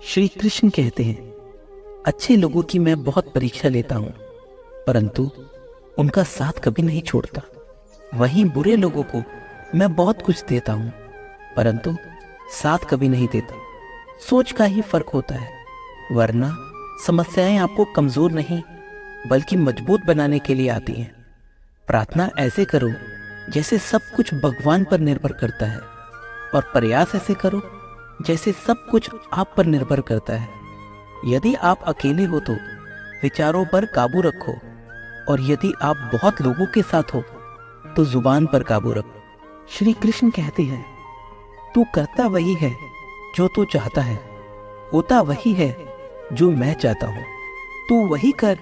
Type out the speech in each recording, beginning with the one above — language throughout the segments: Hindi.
श्री कृष्ण कहते हैं, अच्छे लोगों की मैं बहुत परीक्षा लेता हूं, परंतु उनका साथ कभी नहीं छोड़ता। वहीं बुरे लोगों को मैं बहुत कुछ देता हूं, परंतु साथ कभी नहीं देता। सोच का ही फर्क होता है, वरना समस्याएं आपको कमजोर नहीं बल्कि मजबूत बनाने के लिए आती हैं। प्रार्थना ऐसे करो जैसे सब कुछ भगवान पर निर्भर करता है, और प्रयास ऐसे करो जैसे सब कुछ आप पर निर्भर करता है। यदि आप अकेले हो तो विचारों पर काबू रखो, और यदि आप बहुत लोगों के साथ हो तो जुबान पर काबू रखो। श्री कृष्ण कहते हैं, तू करता वही है जो तू चाहता है, होता वही है जो मैं चाहता हूं। तू वही कर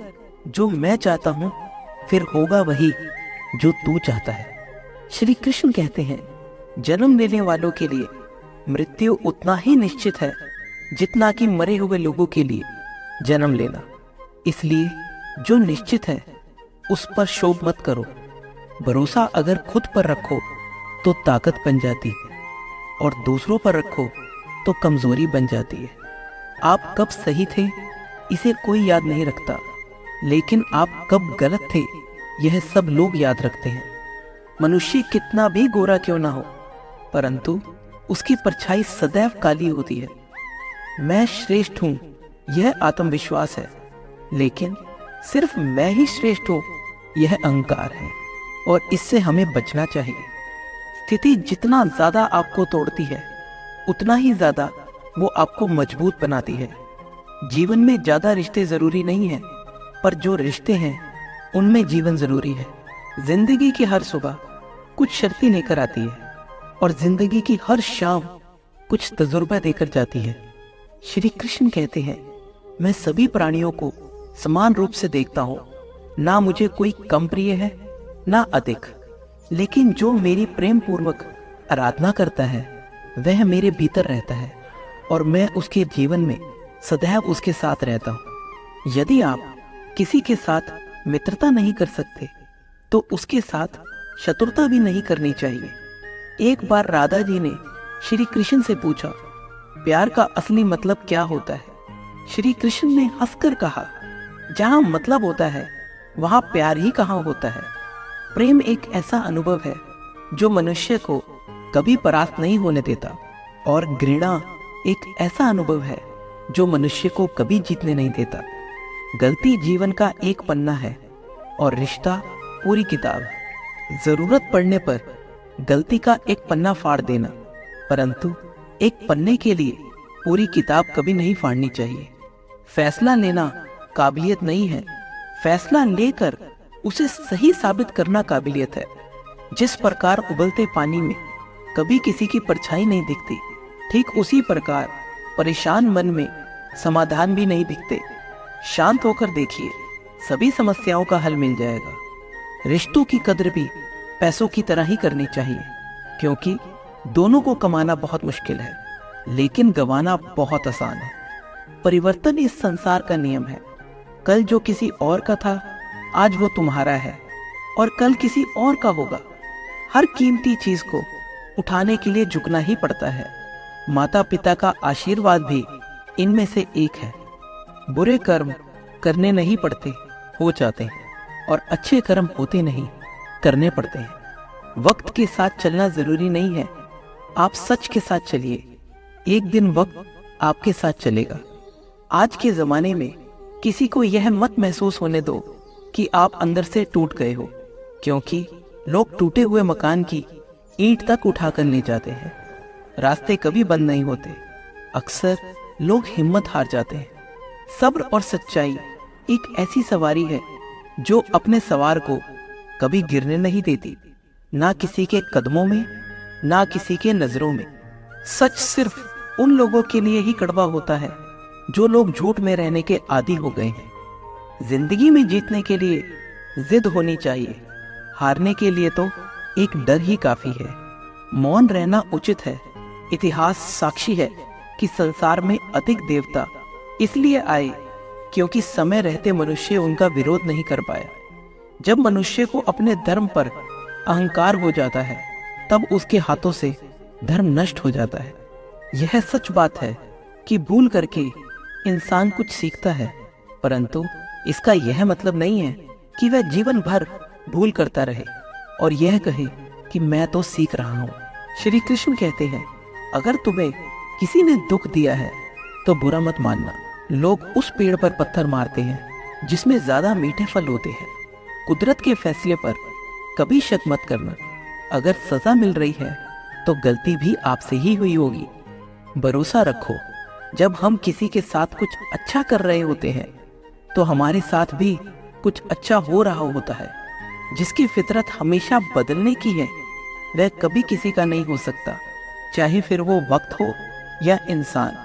जो मैं चाहता हूं, फिर होगा वही जो तू चाहता है। श्री कृष्ण कहते हैं, जन्म लेने वालों के लिए मृत्यु उतना ही निश्चित है जितना कि मरे हुए लोगों के लिए जन्म लेना। इसलिए जो निश्चित है उस पर शोभ मत करो। भरोसा अगर खुद पर रखो तो ताकत बन जाती है, और दूसरों पर रखो तो कमजोरी बन जाती है। आप कब सही थे इसे कोई याद नहीं रखता, लेकिन आप कब गलत थे यह सब लोग याद रखते हैं। मनुष्य कितना भी गोरा क्यों ना हो, परंतु उसकी परछाई सदैव काली होती है। मैं श्रेष्ठ हूं यह आत्मविश्वास है, लेकिन सिर्फ मैं ही श्रेष्ठ हूं यह अहंकार है, और इससे हमें बचना चाहिए। स्थिति जितना ज्यादा आपको तोड़ती है, उतना ही ज्यादा वो आपको मजबूत बनाती है। जीवन में ज्यादा रिश्ते जरूरी नहीं है, पर जो रिश्ते हैं उनमें जीवन जरूरी है। जिंदगी की हर सुबह कुछ शर्तें लेकर आती है, और जिंदगी की हर शाम कुछ तजुर्बा देकर जाती है। श्री कृष्ण कहते हैं, मैं सभी प्राणियों को समान रूप से देखता हूं, ना मुझे कोई कम प्रिय है ना अधिक, लेकिन जो मेरी प्रेम पूर्वक आराधना करता है वह मेरे भीतर रहता है, और मैं उसके जीवन में सदैव उसके साथ रहता हूं। यदि आप किसी के साथ मित्रता नहीं कर सकते तो उसके साथ शत्रुता भी नहीं करनी चाहिए। एक बार राधा जी ने श्री कृष्ण से पूछा, प्यार का असली मतलब क्या होता है? श्री कृष्ण ने हंसकर कहा, जहां मतलब होता है वहां प्यार ही कहां होता है। प्रेम एक ऐसा अनुभव है जो मनुष्य को कभी परास्त नहीं होने देता, और घृणा एक ऐसा अनुभव है जो मनुष्य को कभी जीतने नहीं देता। गलती जीवन का एक पन्ना है और रिश्ता पूरी किताब है। जरूरत पड़ने पर गलती का एक पन्ना फाड़ देना, परंतु एक पन्ने के लिए पूरी किताब कभी नहीं फाड़नी चाहिए। फैसला लेना काबिलियत नहीं है, फैसला लेकर उसे सही साबित करना काबिलियत है। जिस प्रकार उबलते पानी में कभी किसी की परछाई नहीं दिखती, ठीक उसी प्रकार परेशान मन में समाधान भी नहीं दिखते। शांत होकर देखिए, सभी समस्याओं का हल मिल जाएगा। रिश्तों की कद्र भी पैसों की तरह ही करनी चाहिए, क्योंकि दोनों को कमाना बहुत मुश्किल है, लेकिन गंवाना बहुत आसान है। परिवर्तन इस संसार का नियम है। कल जो किसी और का था आज वो तुम्हारा है, और कल किसी और का होगा। हर कीमती चीज को उठाने के लिए झुकना ही पड़ता है। माता पिता का आशीर्वाद भी इनमें से एक है। बुरे कर्म करने नहीं पड़ते, हो जाते हैं, और अच्छे कर्म होते नहीं, करने पड़ते हैं। वक्त के साथ चलना जरूरी नहीं है, आप सच के साथ चलिए, एक दिन वक्त आपके साथ चलेगा। आज के जमाने में किसी को यह मत महसूस होने दो कि आप अंदर से टूट गए हो, क्योंकि लोग टूटे हुए मकान की ईंट तक उठाकर ले जाते हैं। रास्ते कभी बंद नहीं होते, अक्सर लोग हिम्मत हार जाते हैं। सब्र और सच्चाई एक ऐसी सवारी है जो अपने सवार को कभी गिरने नहीं देती, ना किसी के कदमों में ना किसी के नजरों में। सच सिर्फ उन लोगों के लिए ही कड़वा होता है जो लोग झूठ में रहने के आदी हो गए हैं। जिंदगी में जीतने के लिए जिद होनी चाहिए, हारने के लिए तो एक डर ही काफी है। मौन रहना उचित है। इतिहास साक्षी है कि संसार में अधिक देवता इसलिए आए क्योंकि समय रहते मनुष्य उनका विरोध नहीं कर पाया। जब मनुष्य को अपने धर्म पर अहंकार हो जाता है, तब उसके हाथों से धर्म नष्ट हो जाता है। यह सच बात है कि भूल करके इंसान कुछ सीखता है, परंतु इसका यह मतलब नहीं है कि वह जीवन भर भूल करता रहे और यह कहे कि मैं तो सीख रहा हूँ। श्री कृष्ण कहते हैं, अगर तुम्हें किसी ने दुख दिया है तो बुरा मत मानना। लोग उस पेड़ पर पत्थर मारते हैं जिसमें ज्यादा मीठे फल होते हैं। कुदरत के फैसले पर कभी शक मत करना। अगर सजा मिल रही है तो गलती भी आपसे ही हुई होगी। भरोसा रखो, जब हम किसी के साथ कुछ अच्छा कर रहे होते हैं तो हमारे साथ भी कुछ अच्छा हो रहा होता है। जिसकी फितरत हमेशा बदलने की है वह कभी किसी का नहीं हो सकता, चाहे फिर वो वक्त हो या इंसान।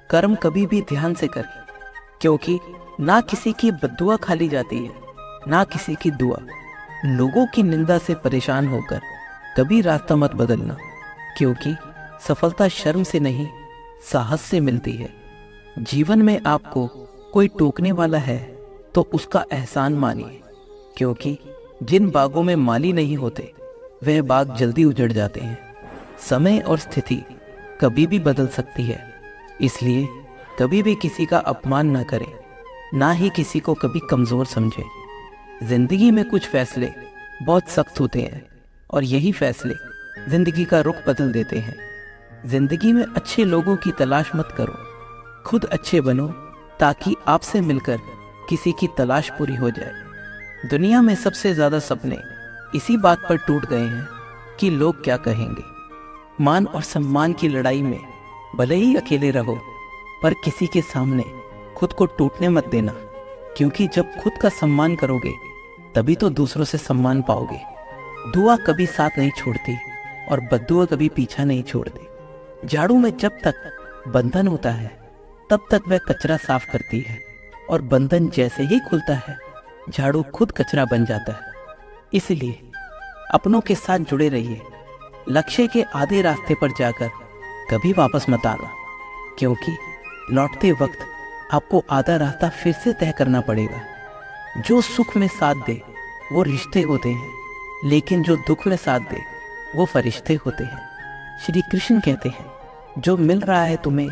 कर्म कभी भी ध्यान से करें, क्योंकि ना किसी की बद्दुआ खाली जाती है ना किसी की दुआ। लोगों की निंदा से परेशान होकर कभी रास्ता मत बदलना, क्योंकि सफलता शर्म से नहीं साहस से मिलती है। जीवन में आपको कोई टोकने वाला है तो उसका एहसान मानिए, क्योंकि जिन बागों में माली नहीं होते वह बाग जल्दी उजड़ जाते हैं। समय और स्थिति कभी भी बदल सकती है, इसलिए कभी भी किसी का अपमान न करें, ना ही किसी को कभी कमज़ोर समझें। जिंदगी में कुछ फैसले बहुत सख्त होते हैं और यही फैसले जिंदगी का रुख बदल देते हैं। जिंदगी में अच्छे लोगों की तलाश मत करो, खुद अच्छे बनो ताकि आपसे मिलकर किसी की तलाश पूरी हो जाए। दुनिया में सबसे ज्यादा सपने इसी बात पर टूट गए हैं कि लोग क्या कहेंगे। मान और सम्मान की लड़ाई में भले ही अकेले रहो, पर किसी के सामने खुद को टूटने मत देना, क्योंकि जब खुद का सम्मान करोगे तभी तो दूसरों से सम्मान पाओगे। दुआ कभी साथ नहीं छोड़ती और बद्दुआ कभी पीछा नहीं छोड़ती। झाड़ू में जब तक बंधन होता है तब तक वह कचरा साफ करती है, और बंधन जैसे ही खुलता है झाड़ू खुद कचरा बन जाता है। इसलिए अपनों के साथ जुड़े रहिए। लक्ष्य के आधे रास्ते पर जाकर कभी वापस मत आना, क्योंकि लौटते वक्त आपको आधा रास्ता फिर से तय करना पड़ेगा। जो सुख में साथ दे वो रिश्ते होते हैं, लेकिन जो दुख में साथ दे वो फरिश्ते होते हैं। श्री कृष्ण कहते हैं, जो मिल रहा है तुम्हें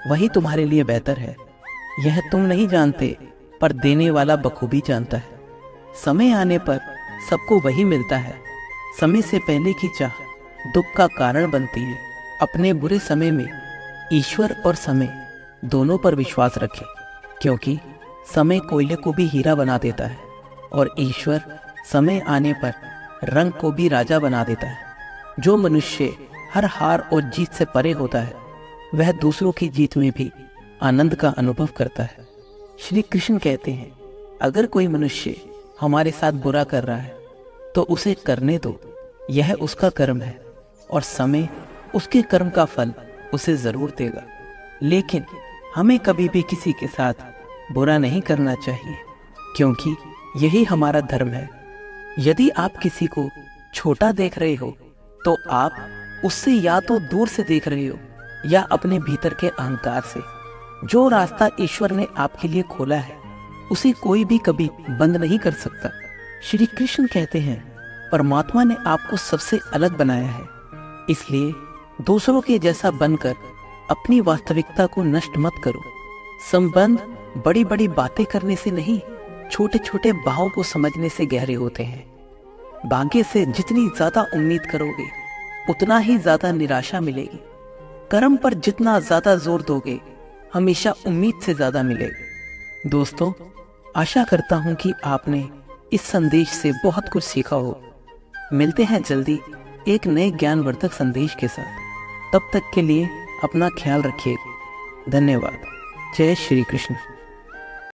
वही तुम्हारे लिए बेहतर है। यह तुम नहीं जानते, पर देने वाला बखूबी जानता है। समय आने पर सबको वही मिलता है। समय से पहले की चाह दुख का कारण बनती है। अपने बुरे समय में ईश्वर और समय दोनों पर विश्वास रखें, क्योंकि समय कोयले को भी हीरा बना देता है और ईश्वर समय आने पर रंग को भी राजा बना देता है। जो मनुष्य हर हार और जीत से परे होता है वह दूसरों की जीत में भी आनंद का अनुभव करता है। श्री कृष्ण कहते हैं, अगर कोई मनुष्य हमारे साथ बुरा कर रहा है तो उसे करने दो, यह उसका कर्म है और समय उसके कर्म का फल उसे जरूर देगा। लेकिन हमें कभी भी किसी के साथ बुरा नहीं करना चाहिए, क्योंकि यही हमारा धर्म है। यदि आप किसी को छोटा देख रहे हो तो आप उससे या तो दूर से देख रहे हो या अपने भीतर के अहंकार से। जो रास्ता ईश्वर ने आपके लिए खोला है उसे कोई भी कभी बंद नहीं कर सकता। श्री कृष्ण कहते हैं, परमात्मा ने आपको सबसे अलग बनाया है, इसलिए दूसरों के जैसा बनकर अपनी वास्तविकता को नष्ट मत करो। संबंध बड़ी बड़ी बातें करने से नहीं, छोटे छोटे भावों को समझने से गहरे होते हैं। भाग्य से जितनी ज्यादा उम्मीद करोगे उतना ही ज्यादा निराशा मिलेगी। कर्म पर जितना ज्यादा जोर दोगे हमेशा उम्मीद से ज्यादा मिलेगा। दोस्तों, आशा करता हूं कि आपने इस संदेश से बहुत कुछ सीखा हो। मिलते हैं जल्दी एक नए ज्ञानवर्धक संदेश के साथ। तब तक के लिए अपना ख्याल रखिएगा। धन्यवाद। जय श्री कृष्ण।